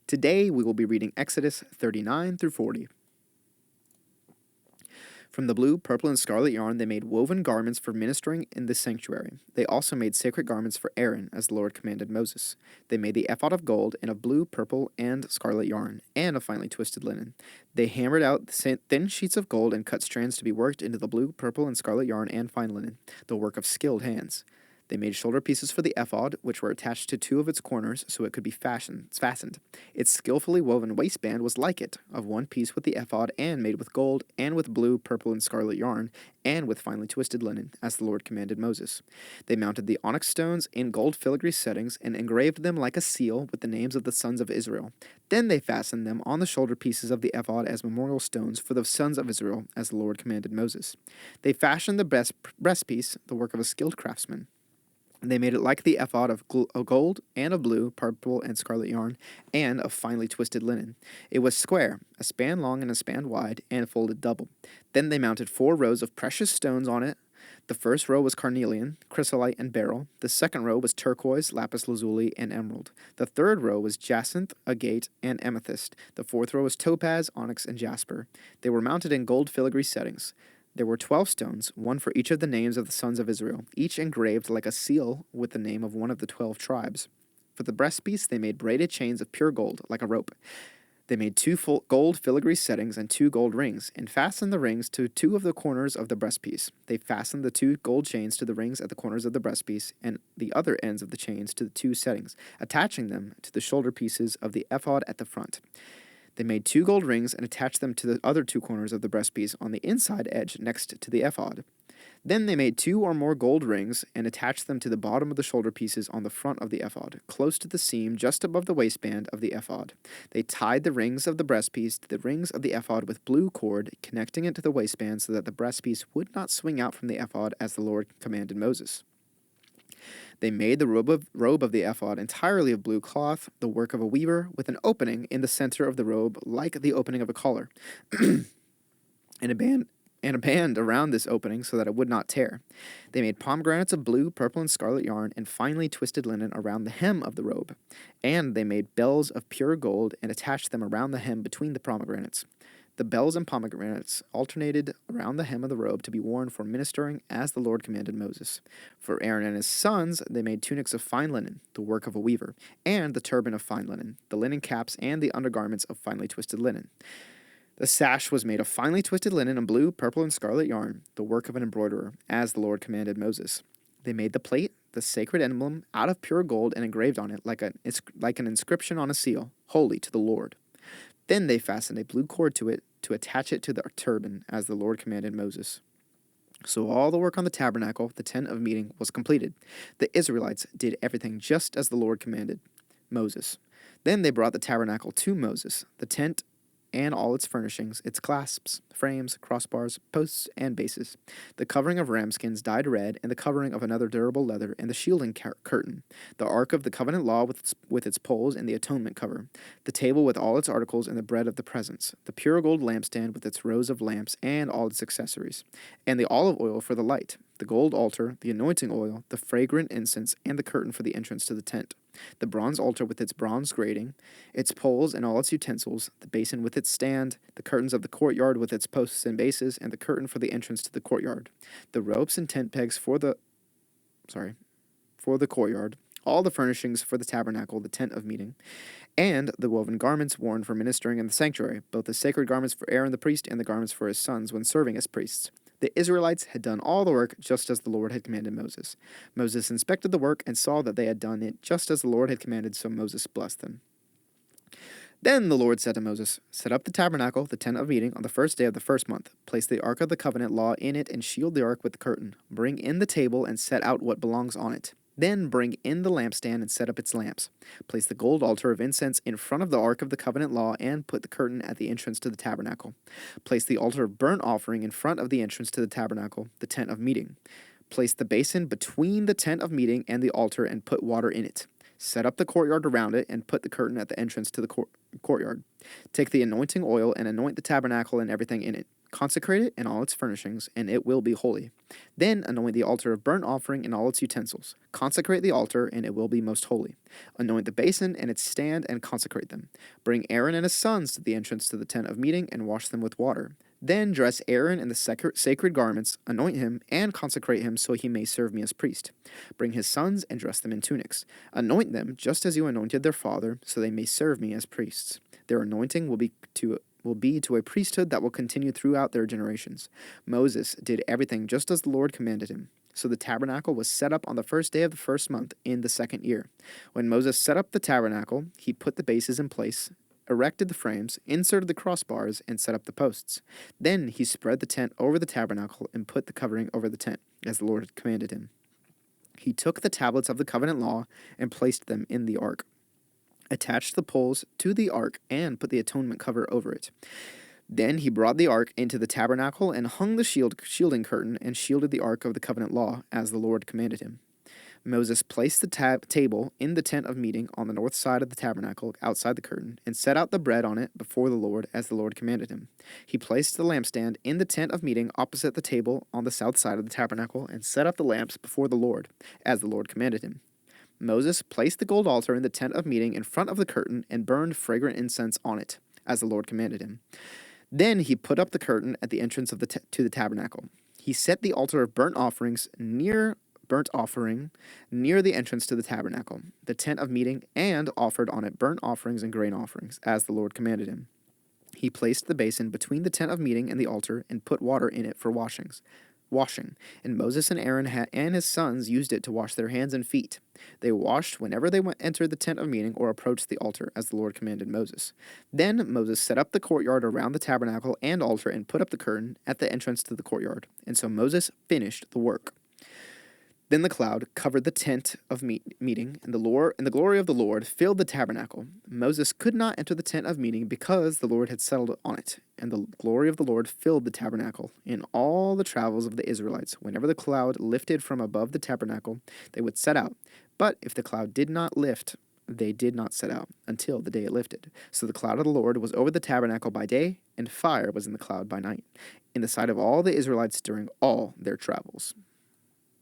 Today we will be reading Exodus 39 through 40. From the blue, purple, and scarlet yarn they made woven garments for ministering in the sanctuary. They also made sacred garments for Aaron, as the Lord commanded Moses. They made the ephod of gold and of blue, purple, and scarlet yarn, and of finely twisted linen. They hammered out thin sheets of gold and cut strands to be worked into the blue, purple, and scarlet yarn and fine linen, the work of skilled hands. They made shoulder pieces for the ephod, which were attached to two of its corners so it could be fastened. Its skillfully woven waistband was like it, of one piece with the ephod, and made with gold, and with blue, purple, and scarlet yarn, and with finely twisted linen, as the Lord commanded Moses. They mounted the onyx stones in gold filigree settings, and engraved them like a seal with the names of the sons of Israel. Then they fastened them on the shoulder pieces of the ephod as memorial stones for the sons of Israel, as the Lord commanded Moses. They fashioned the breastpiece, the work of a skilled craftsman. They made it like the ephod of gold and of blue, purple, and scarlet yarn, and of finely twisted linen. It was square, a span long and a span wide, and folded double. Then they mounted 4 rows of precious stones on it. The first row was carnelian, chrysolite, and beryl. The second row was turquoise, lapis lazuli, and emerald. The third row was jacinth, agate, and amethyst. The fourth row was topaz, onyx, and jasper. They were mounted in gold filigree settings. There were 12 stones, one for each of the names of the sons of Israel, each engraved like a seal with the name of one of the 12 tribes. For the breastpiece they made braided chains of pure gold, like a rope. They made 2 full gold filigree settings and 2 gold rings, and fastened the rings to 2 of the corners of the breastpiece. They fastened the 2 gold chains to the rings at the corners of the breastpiece, and the other ends of the chains to the 2 settings, attaching them to the shoulder pieces of the ephod at the front. They made 2 gold rings and attached them to the other 2 corners of the breastpiece on the inside edge next to the ephod. Then they made 2 or more gold rings and attached them to the bottom of the shoulder pieces on the front of the ephod, close to the seam just above the waistband of the ephod. They tied the rings of the breastpiece to the rings of the ephod with blue cord, connecting it to the waistband so that the breastpiece would not swing out from the ephod as the Lord commanded Moses. They made the robe of the ephod entirely of blue cloth, the work of a weaver, with an opening in the center of the robe like the opening of a collar, and a band around this opening so that it would not tear. They made pomegranates of blue, purple, and scarlet yarn and finely twisted linen around the hem of the robe. And they made bells of pure gold and attached them around the hem between the pomegranates. The bells and pomegranates alternated around the hem of the robe to be worn for ministering as the Lord commanded Moses. For Aaron and his sons, they made tunics of fine linen, the work of a weaver, and the turban of fine linen, the linen caps and the undergarments of finely twisted linen. The sash was made of finely twisted linen and blue, purple, and scarlet yarn, the work of an embroiderer, as the Lord commanded Moses. They made the plate, the sacred emblem, out of pure gold and engraved on it like an inscription on a seal, holy to the Lord. Then they fastened a blue cord to it to attach it to the turban, as the Lord commanded Moses. So all the work on the tabernacle, the tent of meeting, was completed. The Israelites did everything just as the Lord commanded Moses. Then they brought the tabernacle to Moses, the tent and all its furnishings, its clasps, frames, crossbars, posts, and bases, the covering of ramskins dyed red, and the covering of another durable leather, and the shielding curtain, the ark of the covenant law with its poles and the atonement cover, the table with all its articles and the bread of the presence, the pure gold lampstand with its rows of lamps and all its accessories, and the olive oil for the light, the gold altar, the anointing oil, the fragrant incense, and the curtain for the entrance to the tent, the bronze altar with its bronze grating, its poles and all its utensils, the basin with its stand, the curtains of the courtyard with its posts and bases, and the curtain for the entrance to the courtyard, the ropes and tent pegs for the courtyard, all the furnishings for the tabernacle, the tent of meeting, and the woven garments worn for ministering in the sanctuary, both the sacred garments for Aaron the priest and the garments for his sons when serving as priests. The Israelites had done all the work just as the Lord had commanded Moses. Moses inspected the work and saw that they had done it just as the Lord had commanded, so Moses blessed them. Then the Lord said to Moses, "Set up the tabernacle, the tent of meeting, on the first day of the first month. Place the ark of the covenant law in it and shield the ark with the curtain. Bring in the table and set out what belongs on it. Then bring in the lampstand and set up its lamps. Place the gold altar of incense in front of the ark of the covenant law and put the curtain at the entrance to the tabernacle. Place the altar of burnt offering in front of the entrance to the tabernacle, the tent of meeting. Place the basin between the tent of meeting and the altar and put water in it. Set up the courtyard around it and put the curtain at the entrance to the courtyard. Take the anointing oil and anoint the tabernacle and everything in it. Consecrate it and all its furnishings, and it will be holy. Then anoint the altar of burnt offering and all its utensils. Consecrate the altar, and it will be most holy. Anoint the basin and its stand, and consecrate them. Bring Aaron and his sons to the entrance to the tent of meeting, and wash them with water. Then dress Aaron in the sacred garments, anoint him, and consecrate him so he may serve me as priest. Bring his sons and dress them in tunics. Anoint them just as you anointed their father, so they may serve me as priests. Their anointing will be to a priesthood that will continue throughout their generations. Moses did everything just as the Lord commanded him. So the tabernacle was set up on the first day of the first month in the second year. When Moses set up the tabernacle, he put the bases in place, erected the frames, inserted the crossbars, and set up the posts. Then he spread the tent over the tabernacle and put the covering over the tent, as the Lord had commanded him. He took the tablets of the covenant law and placed them in the ark, attached the poles to the ark, and put the atonement cover over it. Then he brought the ark into the tabernacle and hung the shielding curtain and shielded the ark of the covenant law, as the Lord commanded him. Moses placed the table in the tent of meeting on the north side of the tabernacle outside the curtain, and set out the bread on it before the Lord as the Lord commanded him. He placed the lampstand in the tent of meeting opposite the table on the south side of the tabernacle, and set up the lamps before the Lord as the Lord commanded him. Moses placed the gold altar in the tent of meeting in front of the curtain and burned fragrant incense on it, as the Lord commanded him. Then he put up the curtain at the entrance of to the tabernacle. He set the altar of burnt offerings near the entrance to the tabernacle, the tent of meeting, and offered on it burnt offerings and grain offerings, as the Lord commanded him. He placed the basin between the tent of meeting and the altar, and put water in it for washing. And Moses and Aaron and his sons used it to wash their hands and feet. They washed whenever they entered the tent of meeting or approached the altar, as the Lord commanded Moses. Then Moses set up the courtyard around the tabernacle and altar, and put up the curtain at the entrance to the courtyard. And so Moses finished the work. Then the cloud covered the tent of meeting, and the glory of the Lord filled the tabernacle. Moses could not enter the tent of meeting because the Lord had settled on it, and the glory of the Lord filled the tabernacle. In all the travels of the Israelites, whenever the cloud lifted from above the tabernacle, they would set out. But if the cloud did not lift, they did not set out until the day it lifted. So the cloud of the Lord was over the tabernacle by day, and fire was in the cloud by night, in the sight of all the Israelites during all their travels.